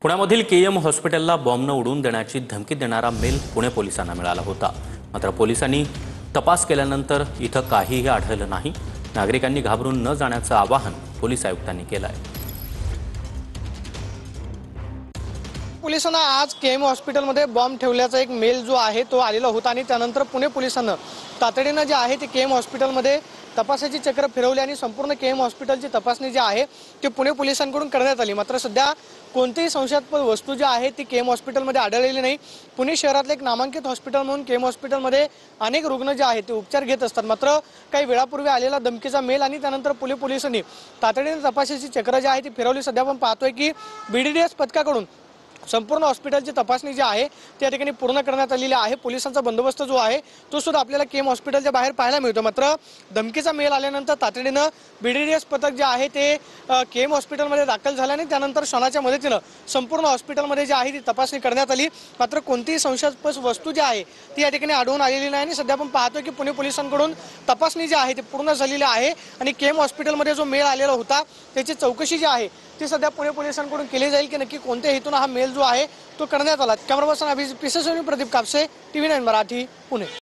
पुण्यामधील केएम हॉस्पिटलला बॉम्बनं उडवून देण्याची धमकी देणारा मेल पुणे पोलिसांना मिळाला होता। मात्र पोलिसांनी तपास केल्यानंतर इथं काहीही आढळलं नाही। नागरिकांनी घाबरून न जाण्याचं आवाहन पोलीस आयुक्तांनी केलं आहे। पोलिसांना आज केएम हॉस्पिटलमध्ये बॉम्ब ठेवल्याचा एक मेल जो आहे तो आलेला होता आणि त्यानंतर पुणे पोलिसांना तातडीने जे आहे ते केएम हॉस्पिटलमध्ये तपासाची चक्र फिरवली आणि संपूर्ण केएम हॉस्पिटलची तपासणी जी आहे ती पुणे पोलिसांकडून करण्यात आली। मात्र सध्या कोणतीही संशयास्पद वस्तू जी आहे ती केएम हॉस्पिटलमध्ये आढळलेली नाही। पुणे शहरातले एक नामांकित हॉस्पिटल म्हणून केएम हॉस्पिटलमध्ये अनेक रुग्ण जे आहेत ते उपचार घेत असतात। मात्र काही वेळापूर्वी आलेला धमकीचा मेल आणि त्यानंतर पुणे पोलिसांनी तातडीने तपासाची चक्र जी आहे ती फिरवली। सध्या आपण पाहतोय की बीडीडीएस पथकाकडून संपूर्ण हॉस्पिटलची तपासणी जी आहे त्या ठिकाणी पूर्ण करण्यात आलेली आहे। पोलिसांचा बंदोबस्त जो आहे तो सुद्धा आपल्याला केएम हॉस्पिटलच्या बाहेर पाहायला मिळतो। मात्र धमकीचा मेल आल्यानंतर तातडीनं बीडीडीएस पथक जे आहे ते केएम हॉस्पिटलमध्ये दाखल झाले आणि त्यानंतर क्षणाच्या मदतीनं संपूर्ण हॉस्पिटलमध्ये जी आहे ती तपासणी करण्यात आली। मात्र कोणतीही संशयास्पद वस्तू जी आहे ती या ठिकाणी आढळून आलेली नाही आणि सध्या आपण पाहतोय की पुणे पोलिसांकडून तपासणी जी आहे ती पूर्ण झालेली आहे आणि केएम हॉस्पिटलमध्ये जो मेल आलेला होता त्याची चौकशी जी आहे ती सध्या पुणे पोलिसांकडून केली जाईल की नक्की कोणत्या हेतून हा मेल जो आहे तो करण्यात आला। कॅमेरा पर्सन अभिजित पिसेसोनी प्रदीप कापसे, TV9 मराठी, पुणे।